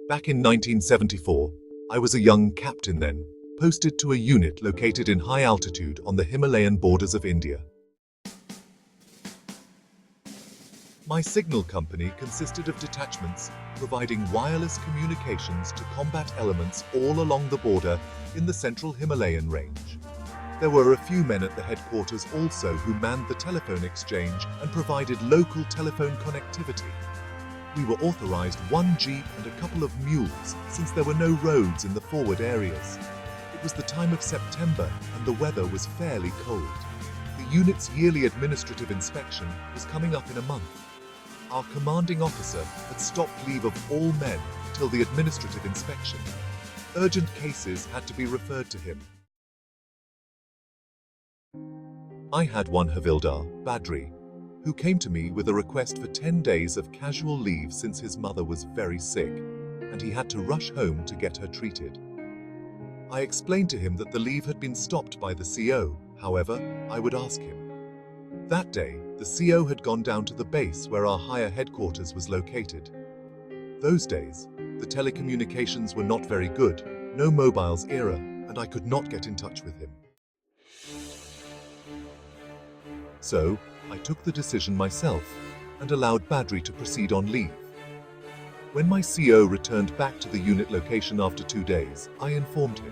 Back in 1974, I was a young captain then, posted to a unit located in high altitude on the Himalayan borders of India. My signal company consisted of detachments providing wireless communications to combat elements all along the border in the central Himalayan range. There were a few men at the headquarters also who manned the telephone exchange and provided local telephone connectivity. We were authorized one jeep and a couple of mules since there were no roads in the forward areas. It was the time of September and the weather was fairly cold. The unit's yearly administrative inspection was coming up in a month. Our commanding officer had stopped leave of all men till the administrative inspection. Urgent cases had to be referred to him. I had one Havildar, Badri, who came to me with a request for 10 days of casual leave since his mother was very sick, and he had to rush home to get her treated. I explained to him that the leave had been stopped by the CO, however, I would ask him. That day, the CO had gone down to the base where our higher headquarters was located. Those days, the telecommunications were not very good, no mobiles era, and I could not get in touch with him. So, I took the decision myself and allowed Badri to proceed on leave. When my CO returned back to the unit location after 2 days, I informed him.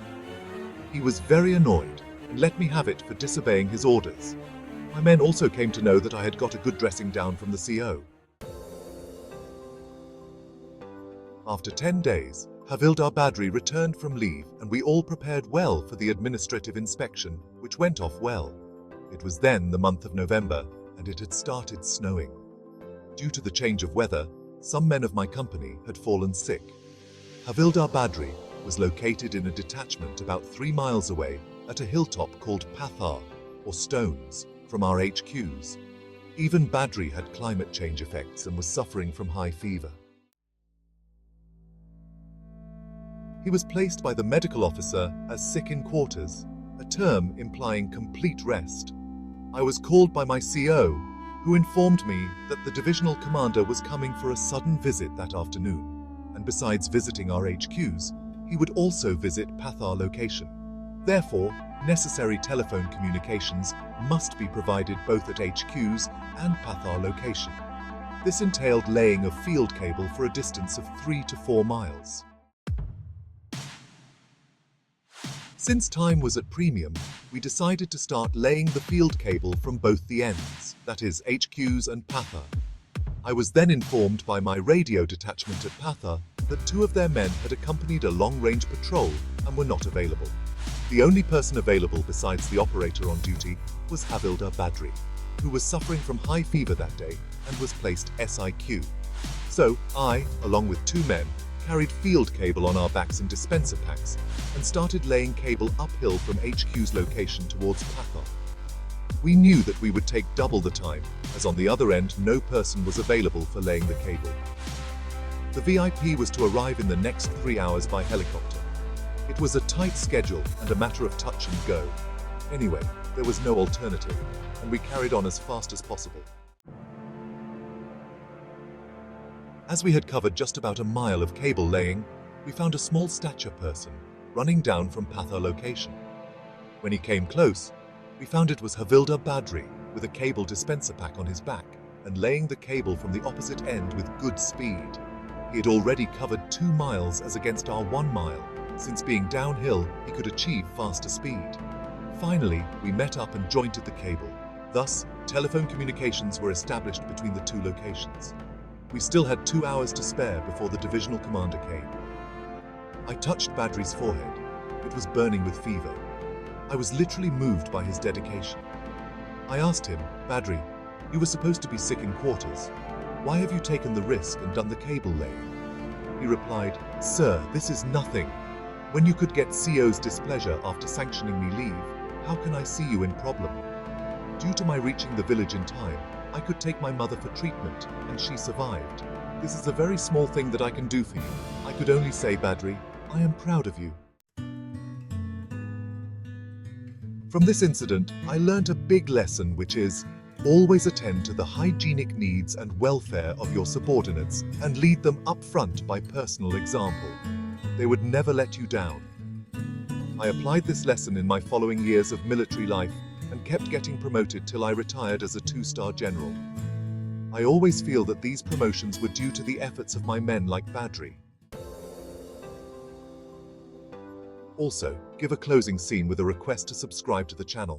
He was very annoyed and let me have it for disobeying his orders. My men also came to know that I had got a good dressing down from the CO. After 10 days, Havildar Badri returned from leave and we all prepared well for the administrative inspection, which went off well. It was then the month of November and it had started snowing. Due to the change of weather, some men of my company had fallen sick. Havildar Badri was located in a detachment about 3 miles away at a hilltop called Pathar, or Stones, from our HQs. Even Badri had climate change effects and was suffering from high fever. He was placed by the medical officer as sick in quarters, a term implying complete rest. I was called by my CO, who informed me that the divisional commander was coming for a sudden visit that afternoon, and besides visiting our HQs, he would also visit Pathar location. Therefore, necessary telephone communications must be provided both at HQs and Pathar location. This entailed laying of field cable for a distance of 3 to 4 miles. Since time was at premium, we decided to start laying the field cable from both the ends, that is HQs and Pathar. I was then informed by my radio detachment at Pathar that 2 of their men had accompanied a long-range patrol and were not available. The only person available besides the operator on duty was Havildar Badri, who was suffering from high fever that day and was placed SIQ. So I, along with 2 men, carried field cable on our backs in dispenser packs and started laying cable uphill from HQ's location towards Pathar. We knew that we would take double the time, as on the other end no person was available for laying the cable. The VIP was to arrive in the next 3 hours by helicopter. It was a tight schedule and a matter of touch and go. Anyway, there was no alternative, and we carried on as fast as possible. As we had covered just about a mile of cable laying, we found a small stature person running down from Pathar location. When he came close, we found it was Havildar Badri with a cable dispenser pack on his back and laying the cable from the opposite end with good speed. He had already covered 2 miles as against our 1 mile. Since being downhill, he could achieve faster speed. Finally, we met up and jointed the cable. Thus, telephone communications were established between the 2 locations. We still had 2 hours to spare before the divisional commander came. I touched Badri's forehead. It was burning with fever. I was literally moved by his dedication. I asked him, "Badri, you were supposed to be sick in quarters. Why have you taken the risk and done the cable laying?" He replied, "Sir, this is nothing. When you could get CO's displeasure after sanctioning me leave, how can I see you in problem? Due to my reaching the village in time, I could take my mother for treatment, and she survived. This is a very small thing that I can do for you. I could only say, Badri, I am proud of you." From this incident, I learnt a big lesson, which is, Always attend to the hygienic needs and welfare of your subordinates and lead them up front by personal example. They would never let you down. I applied this lesson in my following years of military life and kept getting promoted till I retired as a 2-star general. I always feel that these promotions were due to the efforts of my men like Badri. Also, give a closing scene with a request to subscribe to the channel.